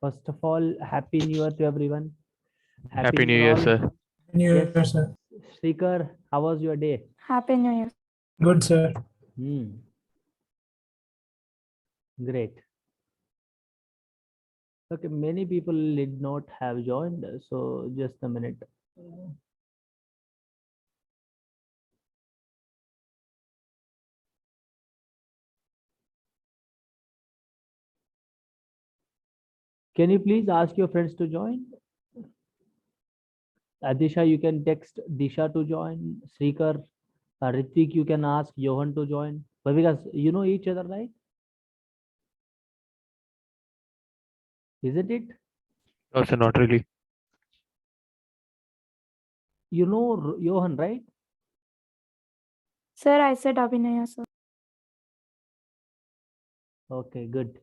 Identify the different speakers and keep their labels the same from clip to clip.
Speaker 1: First of all, Happy New Year to everyone.
Speaker 2: Happy New
Speaker 1: Year
Speaker 2: Year,
Speaker 1: all.
Speaker 2: sir.
Speaker 3: New Year,
Speaker 1: Yes.
Speaker 3: sir.
Speaker 1: Srikar, how was your day?
Speaker 4: Happy New Year.
Speaker 3: Good, sir.
Speaker 1: Great. Okay, many people did not have joined, so just a minute. Can you please ask your friends to join? Adisha, you can text Disha to join. Srikar, Ritik, you can ask Johan to join. But because you know each other, right? Isn't it?
Speaker 2: No, sir, not really.
Speaker 1: You know Johan, right?
Speaker 4: Sir, I said Abhinaya, sir.
Speaker 1: Okay, good.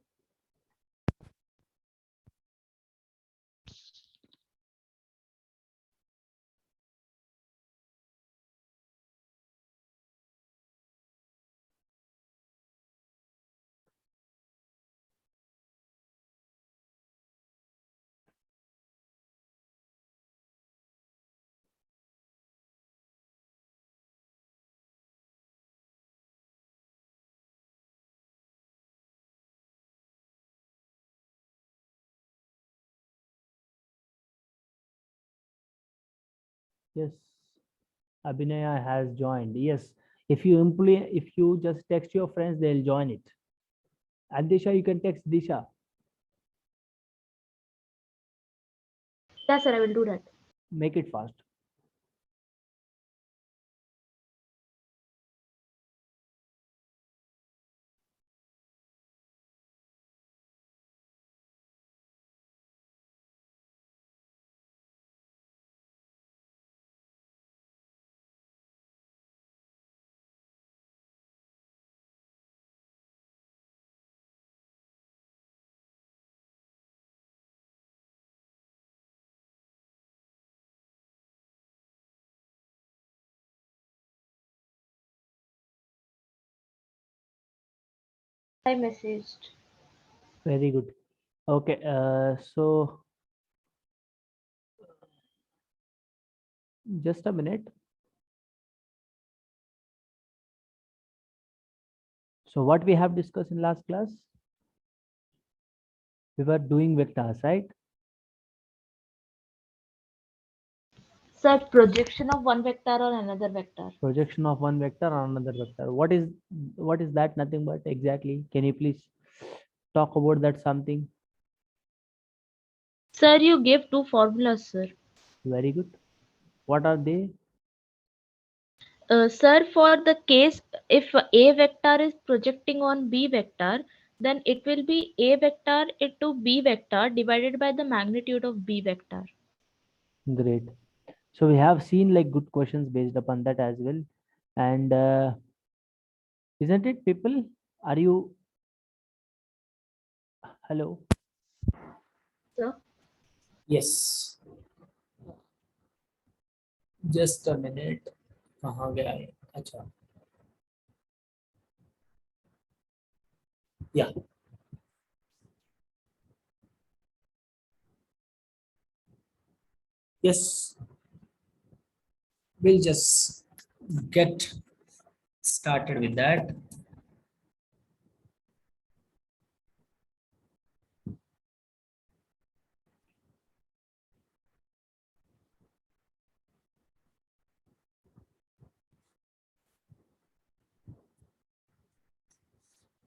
Speaker 1: Yes, Abhinaya has joined. Yes, if you just text your friends, they'll join it. And Disha, you can text Disha.
Speaker 5: Yes, sir, I will do that.
Speaker 1: Make it fast.
Speaker 5: I messaged.
Speaker 1: Very good. Okay, so just a minute. So what we have discussed in last class? We were doing vectors, right?
Speaker 5: Sir, projection of one vector on another vector.
Speaker 1: Projection of one vector on another vector. What is that? Nothing but exactly. Can you please talk about that something?
Speaker 5: Sir, you gave two formulas, sir.
Speaker 1: Very good. What are they?
Speaker 5: Sir, for the case if A vector is projecting on B vector, then it will be A vector into B vector divided by the magnitude of B vector.
Speaker 1: Great. So we have seen like good questions based upon that as well. And isn't it, people? Are you hello?
Speaker 5: Sir,
Speaker 3: Yes. Just a minute. कहाँ गया ये? अच्छा. Yeah. Yes. We'll just get started with that.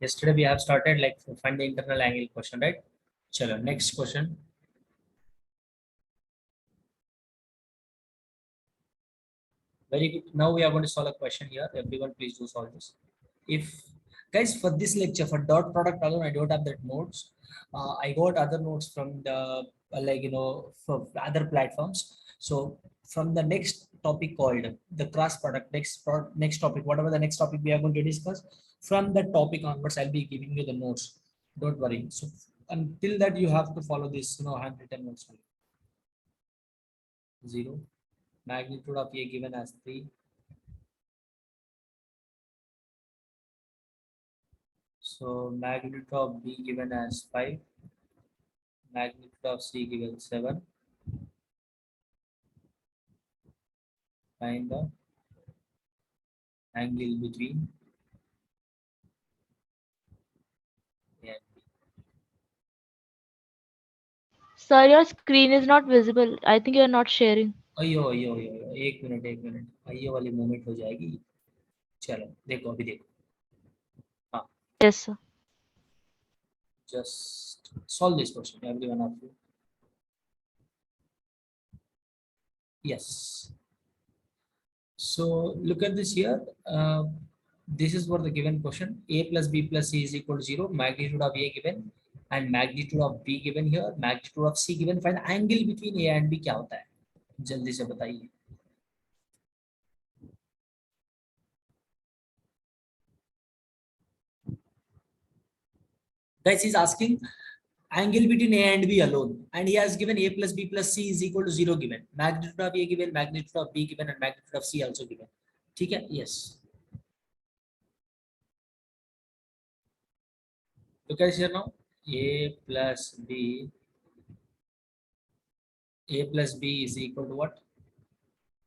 Speaker 3: Yesterday we have started like find the internal angle question, right? Chalo, next question. Very good. Now we are going to solve a question here. Everyone, please do solve this. If guys, for this lecture for dot product alone, I don't have that notes. I got other notes from the for other platforms. So from the next topic called the cross product, next topic, whatever the next topic we are going to discuss, from that topic onwards, I'll be giving you the notes. Don't worry. So until that, you have to follow this, handwritten notes. 0. Magnitude of A given as 3. So magnitude of B given as 5. magnitude of C given 7. Find the angle between A and B.
Speaker 5: Sir, your screen is not visible. I think you are not sharing.
Speaker 3: अयो अयो अयो अयो, एक minute अयो वाली movement हो जाएगी. चलो देखो अभी देखो. हाँ,
Speaker 5: Yes, sir.
Speaker 3: just solve this question, everyone of you. Yes. So look at this here. This is for the given question. A plus B plus C is equal to 0. Magnitude of A given and magnitude of B given here. Magnitude of C given. Find angle between A and B क्या होता है? जल्दी से बताइए. Guys, he's asking angle between A and B alone, and he has given A plus B plus C is equal to 0 given. Magnitude of A given, magnitude of B given, and magnitude of C also given. ठीक है? Yes. Look at here now. A plus B is equal to what?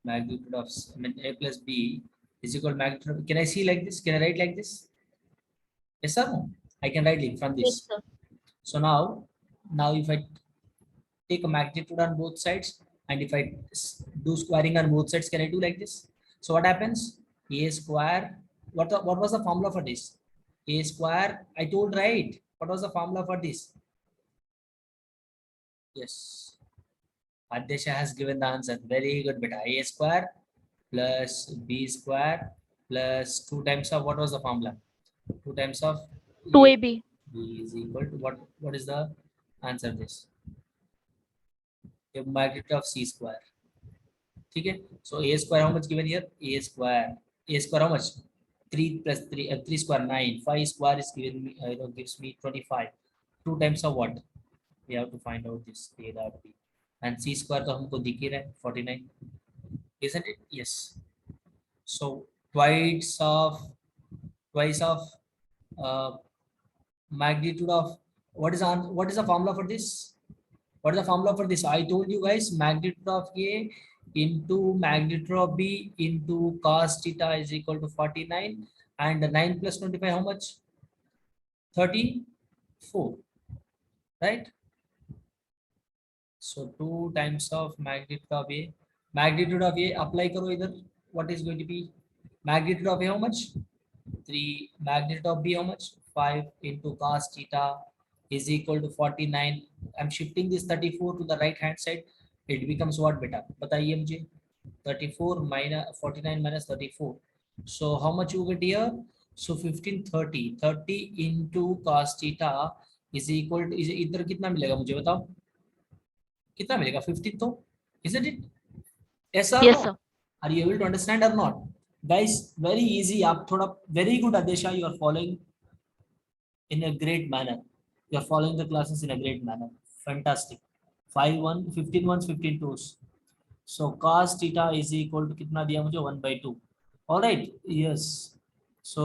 Speaker 3: Magnitude of, I mean, A plus B is equal to magnitude of, can I see like this? Can I write like this? Yes or no? I can write it from
Speaker 5: Yes,
Speaker 3: this.
Speaker 5: sir.
Speaker 3: So now if I take a magnitude on both sides, and if I do squaring on both sides, can I do like this? So what happens? A square, what was the formula for this? A square, I told, right? What was the formula for this? Yes. Adesha has given the answer. Very good, beta. A square plus B square plus 2 times of, what was the formula? 2 times of
Speaker 5: 2AB.
Speaker 3: B is equal to what? What is the answer this? The magnitude of C square. Okay. So A square, how much given here? A square how much? 3 plus 3, 3 square 9. 5 square is given me, gives me 25. 2 times of what? We have to find out this A dot B. And C square तो हमको दिख ही रहा है 49, isn't it? Yes. So twice of magnitude of, what is the formula for this? What is the formula for this? I told you guys, magnitude of A into magnitude of B into cos theta is equal to 49, and 9 plus 25 how much? 34, right? So 2 times of magnitude of A. Magnitude of A, apply karo either. What is going to be magnitude of A? How much? 3. Magnitude of B how much? 5 into cos theta is equal to 49. I'm shifting this 34 to the right hand side. It becomes what, beta? बताइए मुझे. 34 minus 49 minus 34. So how much you get here? So 1530. 30 into cos theta is equal to, इधर कितना मिलेगा मुझे बताओ? कितना मिलेगा? 15 तो, isn't it? Yes or
Speaker 5: Yes,
Speaker 3: no?
Speaker 5: sir.
Speaker 3: Are you able to understand or not? Guys, very easy. आप थोड़ा, very good Adesha, you are following in a great manner. You are following the classes in a great manner. Fantastic. 5 1 15 1s 15 2s. So cos theta is equal to कितना दिया मुझे? 1/2. All right. Yes. So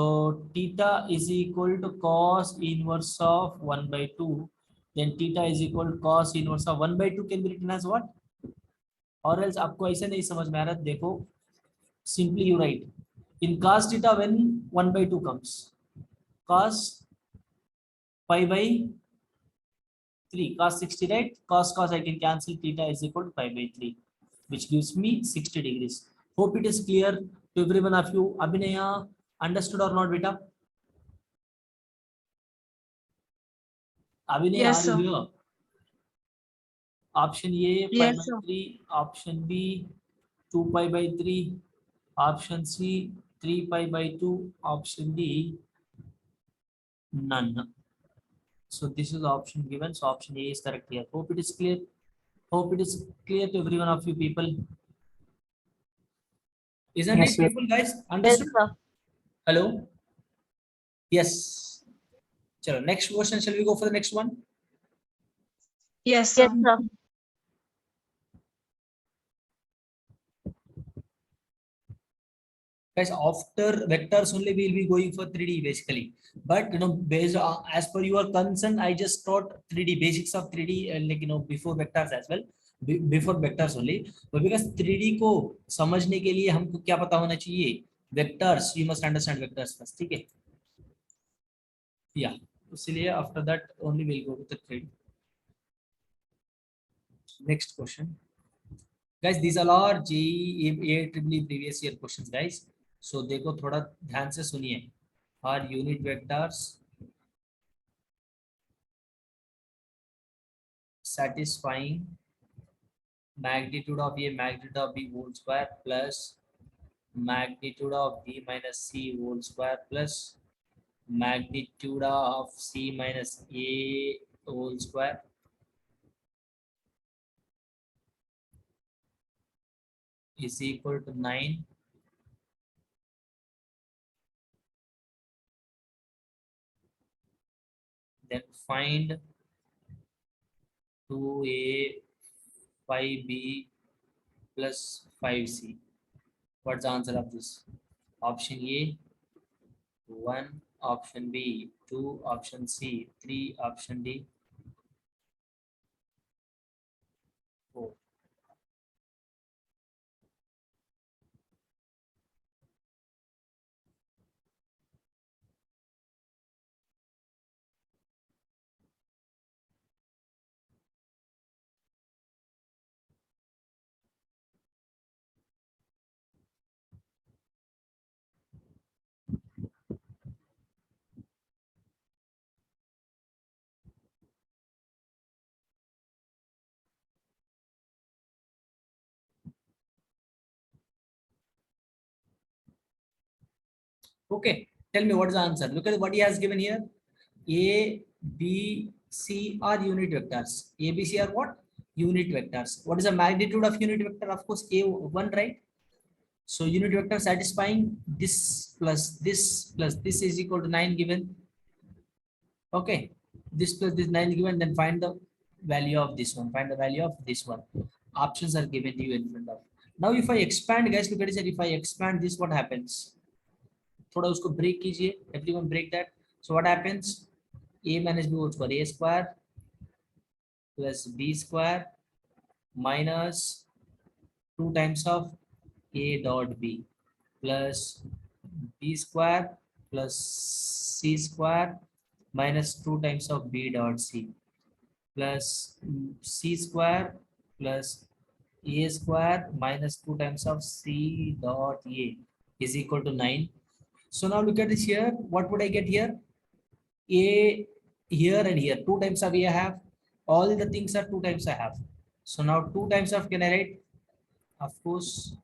Speaker 3: theta is equal to cos inverse of 1/2. Then theta is equal to cos inverse of 1/2 can be written as what? Or else आपको ऐसे नहीं समझ में आ रहा, देखो, simply you write in cos theta when 1/2 comes, cos pi by 3, cos 60, right? Cos I can cancel, theta is equal to pi by 3, which gives me 60 degrees. Hope it is clear to every one of you. Abhinaya, understood or not, beta? Abhinaya,
Speaker 4: Yes,
Speaker 3: are you
Speaker 4: sir.
Speaker 3: here? Option A, pi
Speaker 4: Yes,
Speaker 3: by
Speaker 4: sir.
Speaker 3: 3. Option B, 2 pi by 3. Option C, 3 pi by 2. Option D, none. So this is the option given. So option A is correct here. Hope it is clear. Hope it is clear to every one of you people. Isn't
Speaker 1: Yes,
Speaker 3: it,
Speaker 1: sir.
Speaker 3: people, guys?
Speaker 5: Yes,
Speaker 3: Understood?
Speaker 5: sir.
Speaker 3: Hello? Yes. Chalo, next question. Shall we go for the next one?
Speaker 4: Yes,
Speaker 5: Yes,
Speaker 4: sir.
Speaker 5: sir.
Speaker 3: Guys, after vectors only we will be going for 3D basically. But based on, as per your concern, I just taught 3D basics of 3D like before vectors as well. Before vectors only. But because 3D को समझने के लिए हमको क्या पता होना चाहिए? Vectors. You must understand vectors first. ठीक है? Yeah. इसलिए after that only we'll go with the 3D. Next question. Guys, these are all JEE previous year questions, guys. So देखो थोड़ा ध्यान से सुनिए. Are unit vectors satisfying magnitude of A magnitude of B whole square plus magnitude of B minus C whole square plus magnitude of C minus A whole square is equal to 9. Then find 2A 5B plus 5C. What's the answer of this? Option A 1, option B 2, option C 3, option D 4. Okay, tell me what is the answer. Look at what he has given here. A, B, C are unit vectors. A, B, C are what? Unit vectors. What is the magnitude of unit vector? Of course, A1, right? So unit vector satisfying this plus this is equal to 9 given. Okay, this plus this 9 given, then find the value of this one. Find the value of this one. Options are given to you in front of. Now if I expand, guys, look at it. If I expand this, what happens? थोड़ा उसको break कीजिए. Everyone break that. So what happens? A minus B whole square, A square plus B square minus 2 times of A dot B plus B square plus C square minus 2 times of B dot C plus C square plus A square minus 2 times of C dot A is equal to 9. So now look at this here. What would I get here? A here and here. 2 times of A I have. All the things are 2 times I have. So now 2 times of can I write? Of course.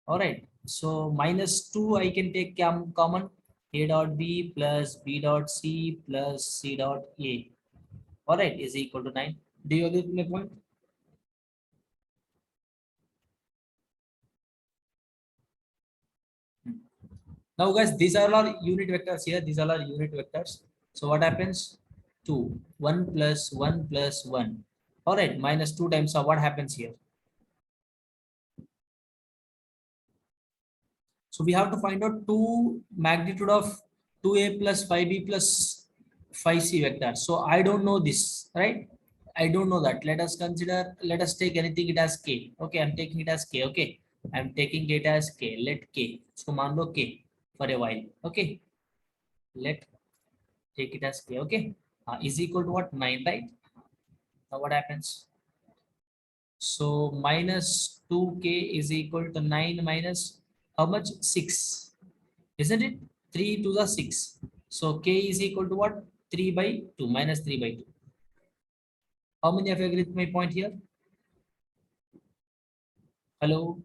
Speaker 3: All right. So minus 2 I can take common. A dot B plus B dot C plus C dot A. All right, is equal to 9. Do you agree with my point? Now guys, these are our unit vectors here. These are our unit vectors. So what happens? 2, 1 plus 1 plus 1. All right, minus 2 times of what happens here? So we have to find out 2 magnitude of 2A plus 5B plus 5C vector. So I don't know this, right? I don't know that. Let us consider, let us take anything it as K. Okay, I'm taking it as K. Okay, I'm taking it as K. Let K. So मान लो K for a while. Okay, let take it as K. Okay, is equal to what? 9, right? Now what happens? So minus 2K is equal to 9 minus how much? 6. Isn't it? 3 to the 6. So K is equal to what? 3 by 2 minus 3 by 2. How many of you agree with my point here? Hello?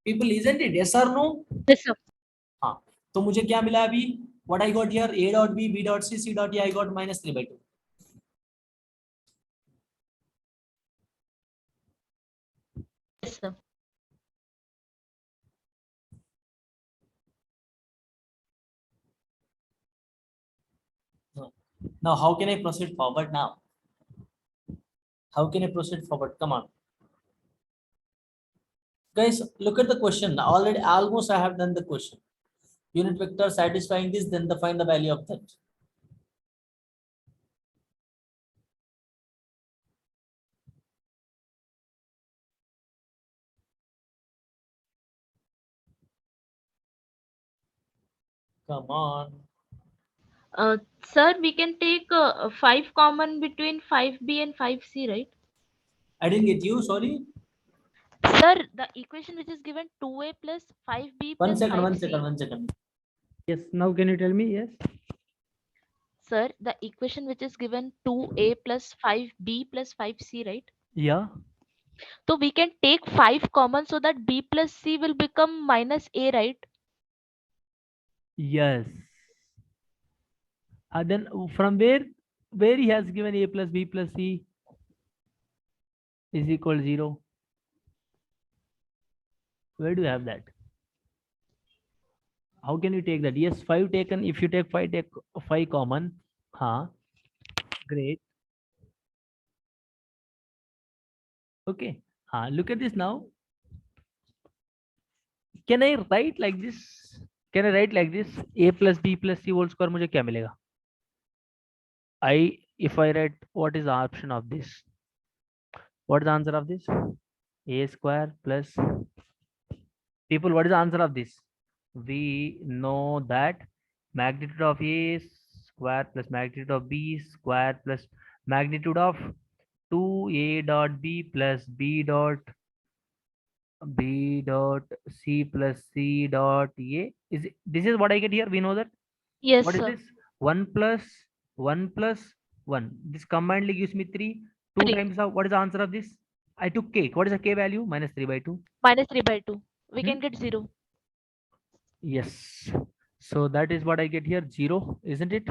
Speaker 3: People, isn't it? Yes or no?
Speaker 5: Yes, sir.
Speaker 3: हाँ, तो मुझे क्या मिला अभी? What I got here? A dot B, B dot C, C dot A, I got minus 3 by 2.
Speaker 5: Yes, sir.
Speaker 3: Now, how can I proceed forward now? How can I proceed forward? Come on. Guys, look at the question. Already, almost I have done the question. Unit vector satisfying this, then find the value of that. Come on.
Speaker 5: Sir, we can take 5 common between 5b and 5c, right?
Speaker 3: I didn't get you. Sorry.
Speaker 5: Sir, the equation which is given 2a plus 5b
Speaker 3: One
Speaker 5: plus
Speaker 3: second.
Speaker 5: 5c.
Speaker 3: One second.
Speaker 1: Yes. Now can you tell me? Yes.
Speaker 5: Sir, the equation which is given 2a plus 5b plus 5c, right?
Speaker 1: Yeah.
Speaker 5: So we can take 5 common so that b plus c will become minus a, right?
Speaker 1: Yes. Then from where he has given a plus b plus c is equal to 0. Where do you have that? How can you take that? Yes, 5 taken. If you take 5, take 5 common. Huh. Great. Okay. Look at this now. Can I write like this? Can I write like this? A plus b plus c whole square मुझे क्या मिलेगा? If I write, what is the option of this? What is the answer of this? A square plus, people, what is the answer of this? We know that magnitude of A square plus magnitude of B square plus magnitude of 2A dot B plus B dot C plus C dot A. This is what I get here? We know that.
Speaker 5: Yes,
Speaker 1: What is
Speaker 5: sir.
Speaker 1: this? 1 plus 1 plus 1. This combinedly gives me 3. 2
Speaker 5: 3
Speaker 1: times of, what is the answer of this? I took k. What is the k value? Minus 3 by 2.
Speaker 5: minus 3 by 2. We
Speaker 1: Hmm?
Speaker 5: can get 0.
Speaker 1: Yes. So that is what I get here. 0, isn't it?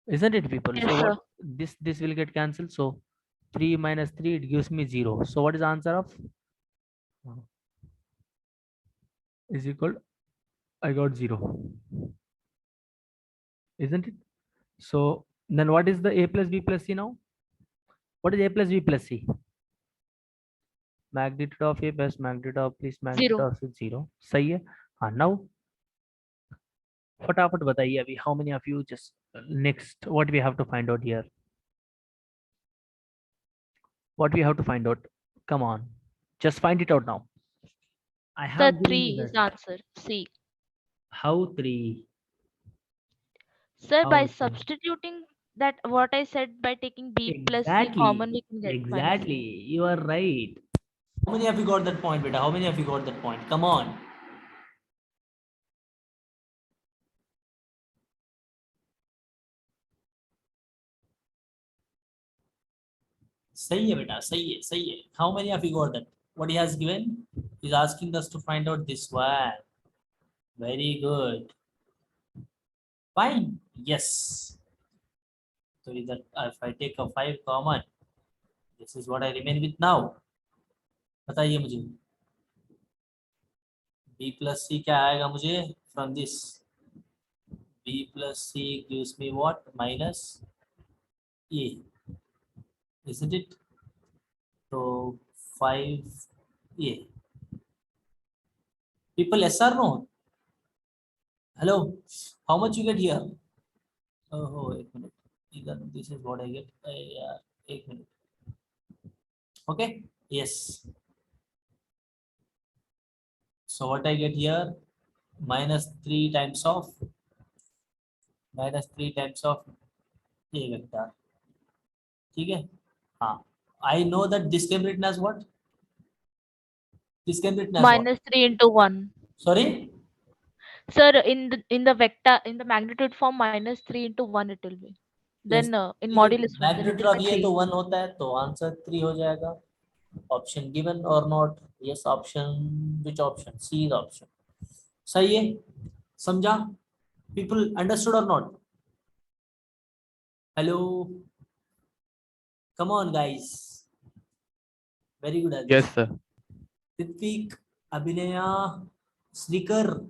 Speaker 1: Isn't it, people?
Speaker 5: Yes,
Speaker 1: So
Speaker 5: sir.
Speaker 1: what, this will get cancelled. So 3 minus 3, it gives me 0. So what is the answer of? Is equal, I got 0. Isn't it? So then what is the a plus b plus c now? What is a plus b plus c? Magnitude of a plus magnitude of plus magnitude
Speaker 5: 0.
Speaker 1: of 0. सही है. Now फटाफट बताइए अभी. How many of you just next? What we have to find out here? What we have to find out? Come on, just find it out now. I
Speaker 5: Sir,
Speaker 1: have given
Speaker 5: 3
Speaker 1: you
Speaker 5: is
Speaker 1: that.
Speaker 5: the answer. C.
Speaker 1: How 3?
Speaker 5: Sir,
Speaker 1: How
Speaker 5: by
Speaker 1: 3?
Speaker 5: substituting that what I said by taking b plus c
Speaker 1: Exactly.
Speaker 5: common, we can get minus
Speaker 1: Exactly.
Speaker 5: c.
Speaker 1: You are right.
Speaker 3: How many of you got that point, beta? How many of you got that point? Come on. सही है बेटा, सही है. How many of you got that? What he has given? He's asking us to find out this one. Very good. Fine. Yes. So either if I take a 5 common, this is what I remain with now. बताइए मुझे. B plus C क्या आएगा मुझे from this? B plus C gives me what? Minus A. Isn't it? So 5A. People, yes or no? Hello. How much you get here? Oh, 1 minute. Either this is what I get. Yeah, 1 minute. Okay. Yes. So what I get here? Minus 3 times of A vector. ठीक है. हाँ. I know that this can be written as what? This can be written as what?
Speaker 5: Minus 3 into 1.
Speaker 3: Sorry.
Speaker 5: Sir, in the vector, in the magnitude form, minus 3 into 1 it will be. Then in modulus form, then it
Speaker 3: Magnitude
Speaker 5: will
Speaker 3: of
Speaker 5: be
Speaker 3: ये
Speaker 5: 3.
Speaker 3: तो 1 होता है, तो answer 3 हो जाएगा. Option given or not? Yes, option. Which option? C is option. सही है. समझा? People understood or not? Hello. Come on, guys. Very good. Adhish.
Speaker 2: Yes, sir.
Speaker 3: Ritvik, Abhinaya, Shrikar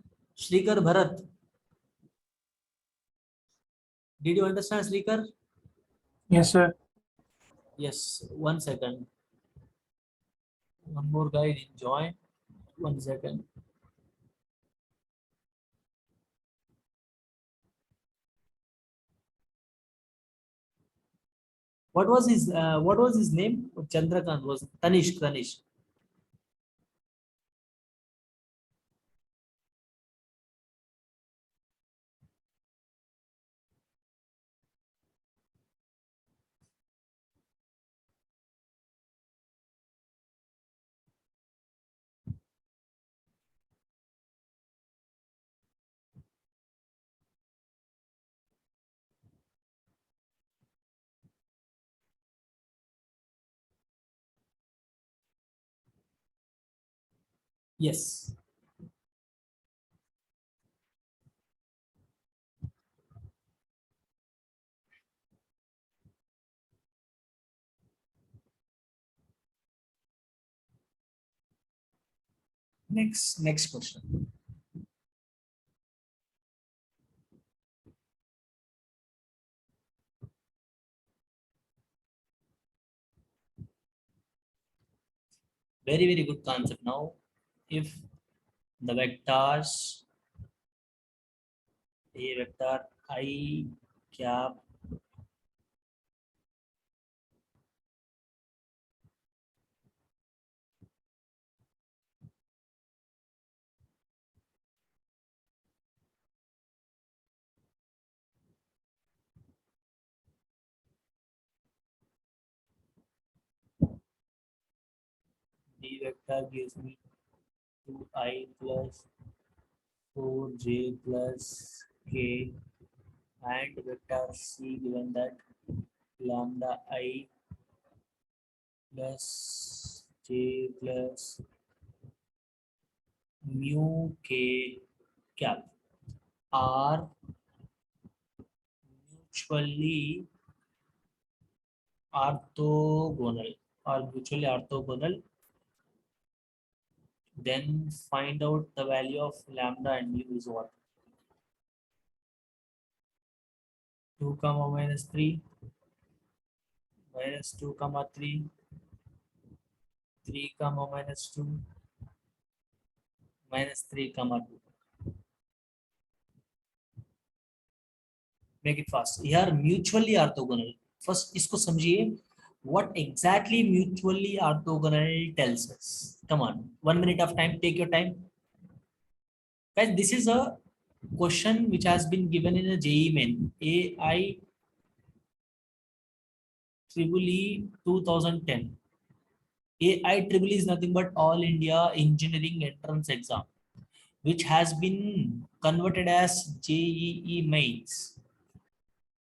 Speaker 3: Bharat. Did you understand, Shrikar?
Speaker 6: Yes, sir.
Speaker 3: Yes. 1 second. One more guy didn't join. 1 second. What was his name? Chandrakant was Tanish. Yes. Next question. Very good concept. Now, if the vectors a vector I cap D vector gives me 2I plus 4j plus k and vector C given that lambda I plus j plus mu k cap are mutually orthogonal, then find out the value of lambda and mu is what? 2 comma minus 3 minus 2 comma 3 3 comma minus 2 minus 3 comma 2. Make it fast. Here mutually orthogonal. First इसको समझिए. What exactly mutually orthogonal tells us? Come on, 1 minute of time. Take your time, guys. This is a question which has been given in a JEE Main AI EEE 2010. AI is nothing but All India Engineering Entrance Exam, which has been converted as JEE Mains.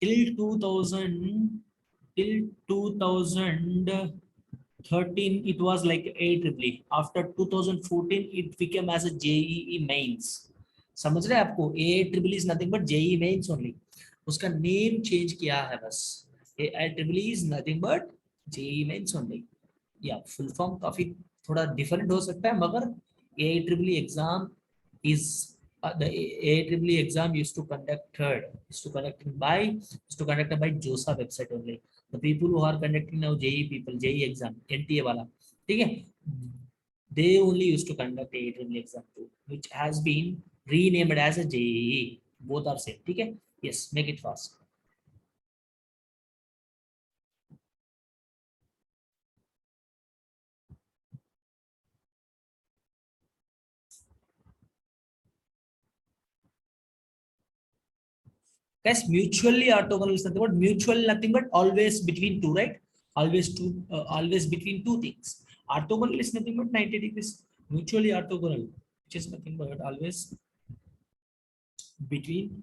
Speaker 3: Till 2013 it was like AEEE. After 2014 it became as a JEE Mains. समझ रहे हैं आपको? AIEEE is nothing but JEE Mains only. उसका name change किया है बस. AIEEE is nothing but JEE Mains only. या full form काफी थोड़ा डिफरेंट हो सकता है, मगर AIEEE exam is the AIEEE exam used to conducted by JOSA website only. The people who are conducting now JEE exam, NTA वाला, ठीक है? They only used to conduct AIEEE exam too, which has been renamed as a JEE. Both are same, ठीक है? Yes, make it fast. Guys, mutually orthogonal is nothing but nothing but always between two, right? Always between two things. Orthogonal is nothing but 90 degrees. Mutually orthogonal, which is nothing but always between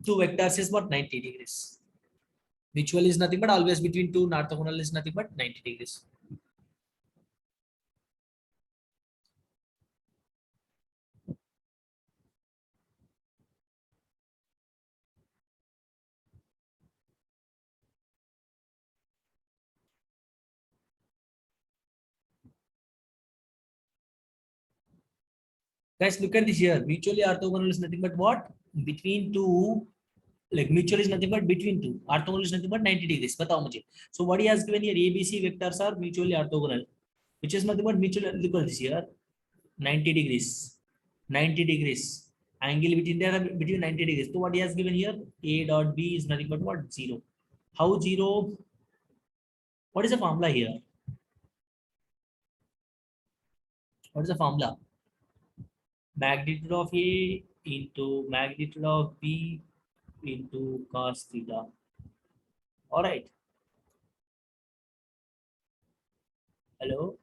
Speaker 3: two vectors is what 90 degrees. Mutual is nothing but always between two. Orthogonal is nothing but 90 degrees. Guys, look at this here. Mutually orthogonal is nothing but what? Between two, like mutual is nothing but between two. Orthogonal is nothing but 90 degrees. बताओ मुझे. So what he has given here, ABC vectors are mutually orthogonal. which is nothing but mutual. Look at this here, 90 degrees, 90 degrees. Angle between there are between 90 degrees. So what he has given here, A dot B is nothing but what? 0. How 0? What is the formula here? What is the formula? Magnitude of A into magnitude of B into cos theta. All right. Hello.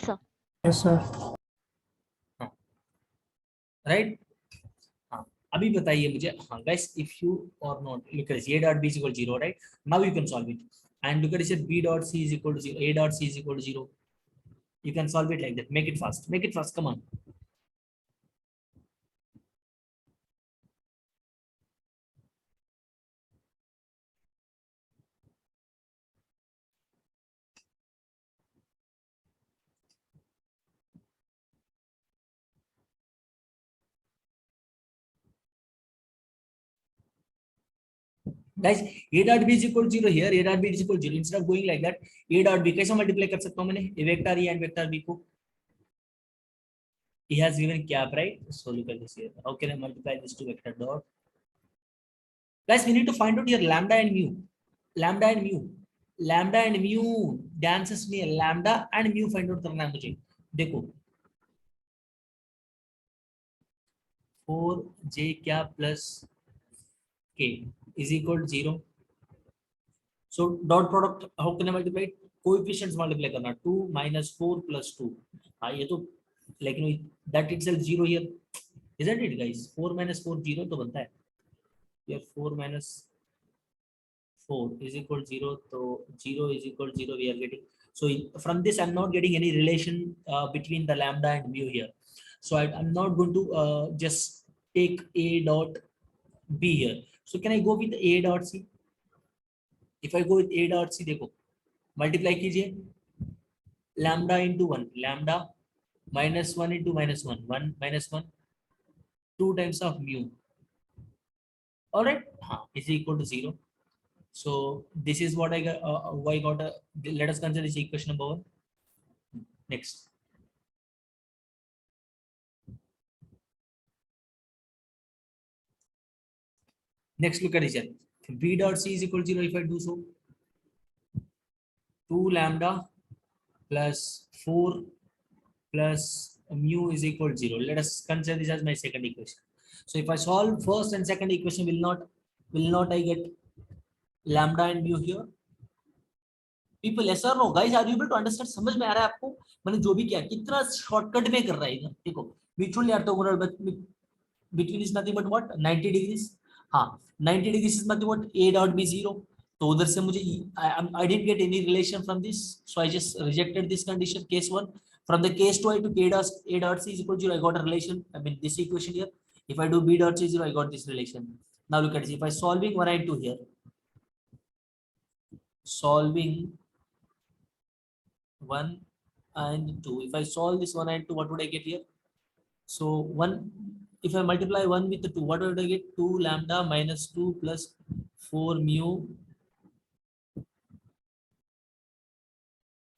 Speaker 5: Sir.
Speaker 2: Yes, sir.
Speaker 3: Right. हाँ, अभी बताइए मुझे. हाँ guys, if you or not, look at this, A dot B is equal to 0, right? Now you can solve it. And look at this, B dot C is equal to 0, A dot C is equal to 0. You can solve it like that. Make it fast. Make it fast. Come on. Guys, A dot B is equal to 0 here. A dot B is equal to 0. Instead of going like that, A dot B कैसे multiply कर सकता हूँ मैंने? A vector E and vector B को. He has given cap, right? So look at this here. How can I multiply this to vector dot? Guys, we need to find out here lambda and mu. Lambda and mu. Lambda and mu. Dances में lambda and mu find out करना है मुझे. देखो. 4j cap plus k is equal to 0. So dot product, how can I multiply it? Coefficients multiply करना. 2 minus 4 plus 2. हाँ ये तो like you know that itself 0 here, isn't it guys? 4 minus 4 0 तो बनता है. Here 4 minus 4 is equal to 0. So 0 is equal to 0 we are getting. So from this I'm not getting any relation between the lambda and mu here. So I'm not going to just take A dot B here. So can I go with A dot C? If I go with A dot C, देखो multiply कीजिए lambda into 1, lambda minus 1 into minus 1, 1 minus 1, 2 times of mu. All right, is equal to 0. So this is what I got. I got a. Let us consider this equation number 1. Next. Next, look at this here. B dot C is equal to 0 if I do so. 2 lambda plus 4 plus mu is equal to 0. Let us consider this as my second equation. So if I solve first and second equation, will not I get lambda and mu here? People, yes or no? Guys, are you able to understand? समझ में आ रहा है आपको? मैंने जो भी किया कितना शॉर्टकट में कर रहा है इधर. देखो mutually orthogonal between is nothing but what? 90 degrees. हाँ 90 degrees is nothing but A dot B 0. तो उधर से मुझे I didn't get any relation from this, so I just rejected this condition. Case 1. From the case 2 I took A dot C is equal to 0. I got a relation. I mean this equation here. If I do B dot C 0, I got this relation. Now look at this. If I solving 1 and 2 here, solving 1 and 2. If I solve this 1 and 2, what would I get here? So 1. If I multiply 1 with the 2, what would I get? 2 lambda minus 2 plus 4 mu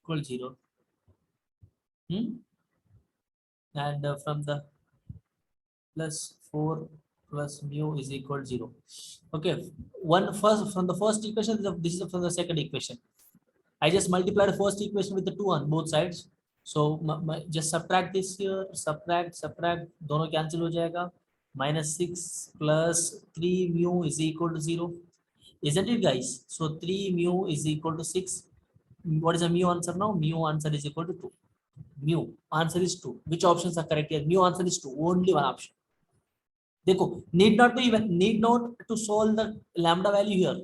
Speaker 3: equal 0. And from the plus 4 plus mu is equal to 0. Okay, from the first equation, this is from the second equation. I just multiply the first equation with the 2 on both sides. So just subtract this here, subtract, दोनों cancel हो जाएगा. Minus 6 plus 3 mu is equal to 0. Isn't it guys? So 3 mu is equal to 6. What is the mu answer now? Mu answer is equal to 2. Mu answer is 2. Which options are correct here? Mu answer is 2. Only one option. देखो, need not to solve the lambda value here.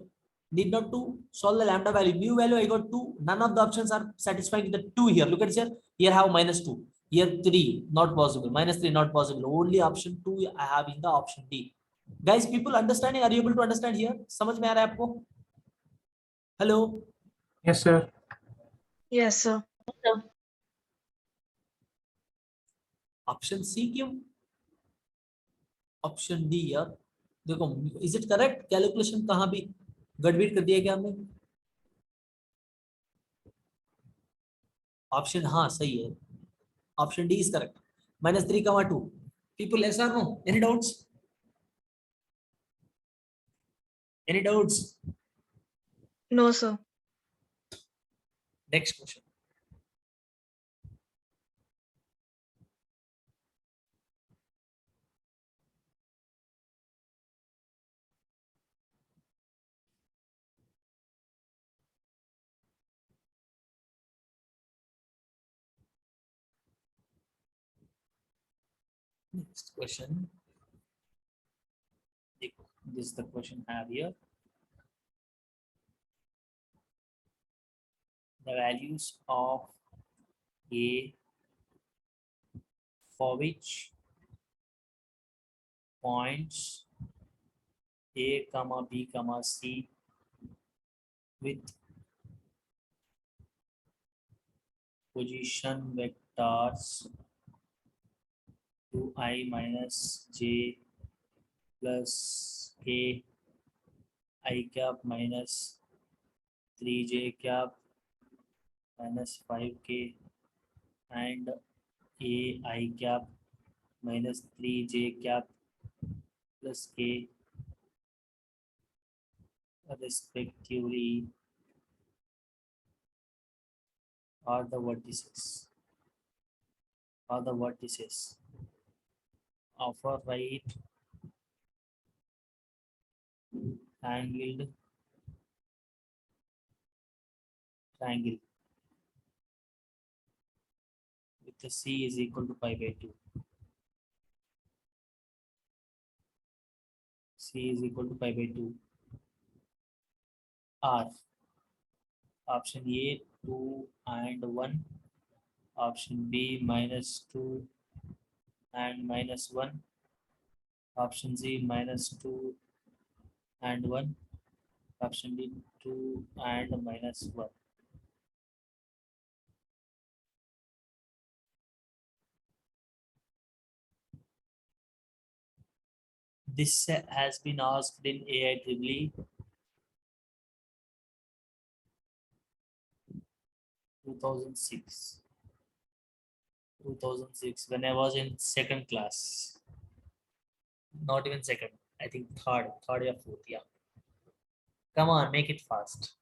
Speaker 3: Need not to solve the lambda value. Mu value I got 2. None of the options are satisfying with the 2 here. Look at this here. Here I have minus 2. Here 3. Not possible. Minus 3 not possible. Only option 2 I have in the option D. Guys, people understanding? Are you able to understand here? समझ में आ रहा है आपको? Hello.
Speaker 2: Yes, sir.
Speaker 4: Yes, sir.
Speaker 3: Option C क्यों? Option D यार. देखो, is it correct? Calculation कहाँ भी गड़बड़ कर दिया क्या हमने? ऑप्शन हाँ सही है, option D is correct. -3, 2. People, yes or no? Any doubts? Any doubts?
Speaker 4: No, sir.
Speaker 3: Next question. Next question. This is the question I have here. The values of A for which points A, comma B, comma C with position vectors 2i minus j plus k I cap minus 3j cap minus 5k and a I cap minus 3j cap plus k respectively are the vertices of a right angled triangle with the C is equal to pi by 2. C is equal to pi by 2. R. Option A 2 and 1. Option B -2 and -1. Option C -2 and 1. Option D 2 and -1. This has been asked in AIEEE 2006. 2006 when I was in second class. Not even second. I think third or fourth. Yeah. Come on, make it fast.